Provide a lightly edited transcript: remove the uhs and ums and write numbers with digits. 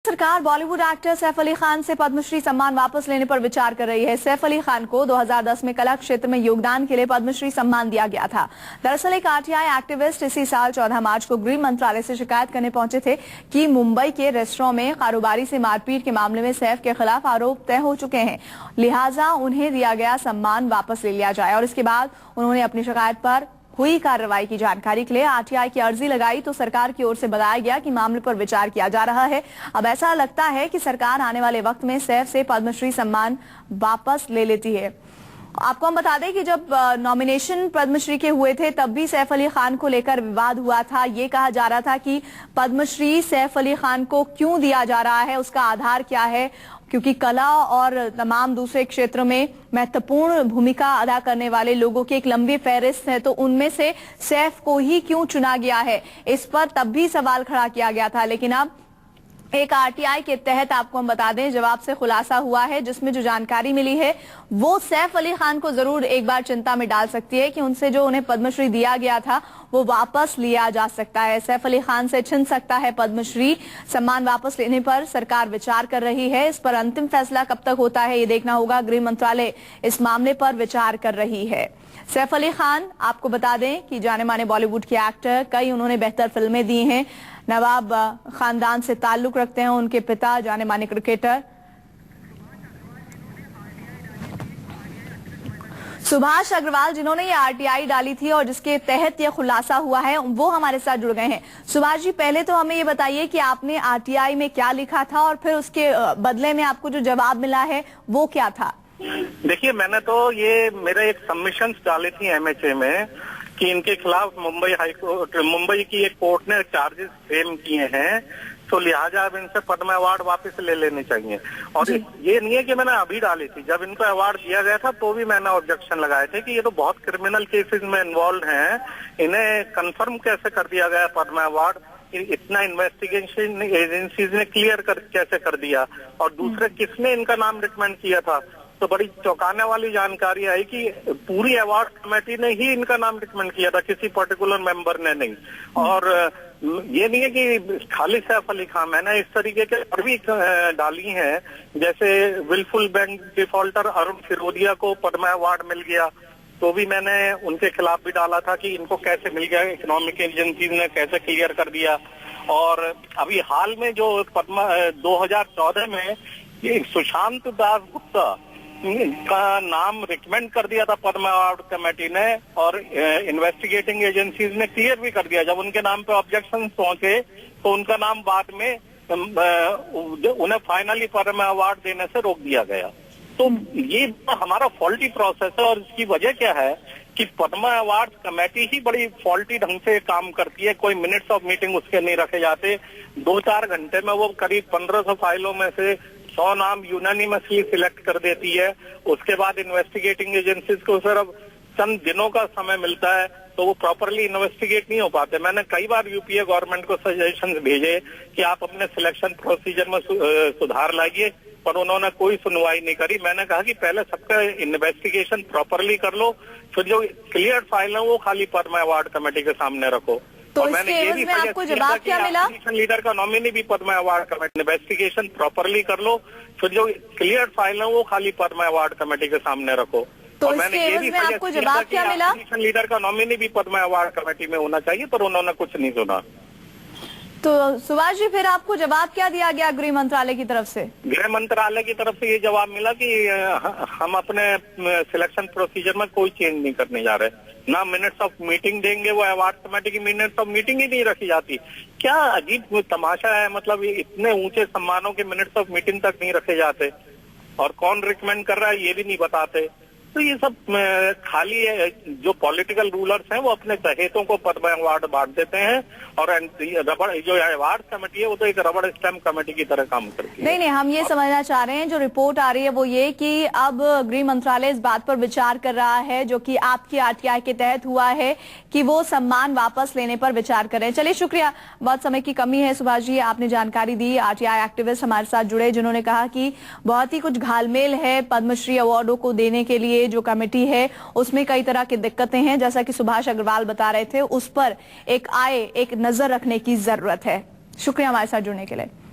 सरकार बॉलीवुड एक्टर सैफ अली खान से पद्मश्री सम्मान वापस लेने पर विचार कर रही है। सैफ अली खान को 2010 में कला क्षेत्र में योगदान के लिए पद्मश्री सम्मान दिया गया था। दरअसल एक आरटीआई एक्टिविस्ट इसी साल 14 मार्च को गृह मंत्रालय से शिकायत करने पहुंचे थे कि मुंबई के रेस्टोरेंट में कारोबारी से मारपीट के मामले में सैफ के खिलाफ आरोप तय हो चुके हैं, लिहाजा उन्हें दिया गया सम्मान वापस ले लिया जाए। और इसके बाद उन्होंने अपनी शिकायत पर हुई कार्रवाई की जानकारी के लिए आरटीआई की अर्जी लगाई तो सरकार की ओर से बताया गया कि मामले पर विचार किया जा रहा है। अब ऐसा लगता है कि सरकार आने वाले वक्त में सैफ से पद्मश्री सम्मान वापस ले लेती है। आपको हम बता दें कि जब नॉमिनेशन पद्मश्री के हुए थे तब भी सैफ अली खान को लेकर विवाद हुआ था। ये कहा जा रहा था कि पद्मश्री सैफ अली खान को क्यों दिया जा रहा है, उसका आधार क्या है, क्योंकि कला और तमाम दूसरे क्षेत्रों में महत्वपूर्ण भूमिका अदा करने वाले लोगों की एक लंबी फहरिस्त है, तो उनमें से सैफ को ही क्यों चुना गया है, इस पर तब भी सवाल खड़ा किया गया था। लेकिन अब एक आरटीआई के तहत आपको हम बता दें जवाब से खुलासा हुआ है, जिसमें जो जानकारी मिली है वो सैफ अली खान को जरूर एक बार चिंता में डाल सकती है कि उनसे जो उन्हें पद्मश्री दिया गया था वो वापस लिया जा सकता है। सैफ अली खान से छिन सकता है पद्मश्री सम्मान। वापस लेने पर सरकार विचार कर रही है। इस पर अंतिम फैसला कब तक होता है ये देखना होगा। गृह मंत्रालय इस मामले पर विचार कर रही है। सैफ अली खान आपको बता दें कि जाने माने बॉलीवुड के एक्टर, कई उन्होंने बेहतर फिल्में दी हैं। नवाब खानदान से ताल्लुक रखते हैं उनके पिता, जाने माने क्रिकेटर सुभाष अग्रवाल, जिन्होंने ये आरटीआई डाली थी और जिसके तहत ये खुलासा हुआ है, वो हमारे साथ जुड़ गए हैं। सुभाष जी, पहले तो हमें ये बताइए कि आपने आरटीआई में क्या लिखा था और फिर उसके बदले में आपको जो जवाब मिला है वो क्या था? देखिए, मैंने तो ये मेरे एक सबमिशंस डाले थी एमएचए में कि इनके खिलाफ मुंबई की एक कोर्ट ने चार्जेस फ्रेम किए हैं, तो लिहाजा अब इनसे पद्म अवार्ड वापस ले लेने चाहिए। और ये नहीं है कि मैंने अभी डाली थी, जब इनको अवार्ड दिया गया था तो भी मैंने ऑब्जेक्शन लगाए थे कि ये तो बहुत क्रिमिनल केसेस में इन्वॉल्व हैं, इन्हें कंफर्म कैसे कर दिया गया पद्म अवार्ड, इतना इन्वेस्टिगेशन एजेंसीज ने क्लियर कैसे कर दिया, और दूसरे किसने इनका नाम रिकमेंड किया था। तो बड़ी चौंकाने वाली जानकारी आई कि पूरी अवार्ड कमेटी ने ही इनका नाम रिकमेंड किया था, किसी पर्टिकुलर मेंबर ने नहीं। और ये नहीं है कि खाली सैफ अली खान, मैंने इस तरीके के और भी डाली हैं, जैसे wilful bank defaulter Arun Firodia को पद्म अवार्ड मिल गया, तो भी मैंने उनके खिलाफ भी डाला था कि इनको कैसे मिल गया, इकोनॉमिक एजेंसी ने कैसे क्लियर कर दिया। और अभी हाल में जो पद्म 2014 में सुशांत दास गुप्ता का नाम रिकमेंड कर दिया था पद्म अवार्ड कमेटी ने, और इन्वेस्टिगेटिंग एजेंसीज ने क्लियर भी कर दिया। जब उनके नाम पे ऑब्जेक्शन पहुंचे तो उनका नाम बाद में उन्हें फाइनली पद्म अवार्ड देने से रोक दिया गया। तो ये हमारा फॉल्टी प्रोसेस है, और इसकी वजह क्या है कि पद्म अवार्ड कमेटी ही बड़ी फॉल्टी ढंग से काम करती है। कोई मिनट्स ऑफ मीटिंग उसके नहीं रखे जाते, 2-4 घंटे में वो करीब 1500 फाइलों में से 100 नाम यूनानिमसली सिलेक्ट कर देती है। उसके बाद इन्वेस्टिगेटिंग एजेंसीज को सिर्फ चंद दिनों का समय मिलता है, तो वो प्रॉपरली इन्वेस्टिगेट नहीं हो पाते। मैंने कई बार यूपीए गवर्नमेंट को सजेशंस भेजे कि आप अपने सिलेक्शन प्रोसीजर में सुधार लाइए, पर उन्होंने कोई सुनवाई नहीं करी। मैंने कहा कि पहले सबका इन्वेस्टिगेशन प्रॉपरली कर लो, फिर जो क्लियर फाइल है वो खाली पद्म अवार्ड कमेटी के सामने रखो। तो इसके एवज में आपको जवाब क्या मिला? लीडर का नॉमिनी भी पद्म अवार्ड कमेटी, इन्वेस्टिगेशन प्रॉपरली कर लो, फिर जो क्लियर फाइल है वो खाली पद्म अवार्ड कमेटी के सामने रखो। तो इसके एवज में आपको जवाब क्या मिला? लीडर का नॉमिनी भी पद्म अवार्ड कमेटी में होना चाहिए, पर उन्होंने कुछ नहीं सुना। तो सुभाष जी, फिर आपको जवाब क्या दिया गया गृह मंत्रालय की तरफ से? गृह मंत्रालय की तरफ से ये जवाब मिला कि हम अपने सिलेक्शन प्रोसीजर में कोई चेंज नहीं करने जा रहे, ना मिनट्स ऑफ मीटिंग देंगे। वो अवार्ड कमेटी की मिनट्स ऑफ मीटिंग ही नहीं रखी जाती। क्या अजीब तमाशा है, मतलब इतने ऊंचे सम्मानों के मिनट्स ऑफ मीटिंग तक नहीं रखे जाते, और कौन रिकमेंड कर रहा है ये भी नहीं बताते। तो ये सब खाली जो पॉलिटिकल रूलर्स हैं वो अपने चहेतों को पद्म अवार्ड बांट देते हैं, और रबड़ जो अवार्ड कमेटी है वो तो एक रबड़ स्टैम्प कमेटी की तरह काम करती है। नहीं, हम ये समझना चाह रहे हैं, जो रिपोर्ट आ रही है वो ये कि अब गृह मंत्रालय इस बात पर विचार कर रहा है, जो कि आपकी आरटीआई के तहत हुआ है, कि वो सम्मान वापस लेने पर विचार करें। चलिए, शुक्रिया, बहुत समय की कमी है सुभाष जी, आपने जानकारी दी। आरटीआई एक्टिविस्ट हमारे साथ जुड़े, जिन्होंने कहा कि बहुत ही कुछ घालमेल है पद्मश्री अवार्डों को देने के लिए। जो कमेटी है उसमें कई तरह की दिक्कतें हैं, जैसा कि सुभाष अग्रवाल बता रहे थे, उस पर एक नजर रखने की जरूरत है। शुक्रिया हमारे साथ जुड़ने के लिए।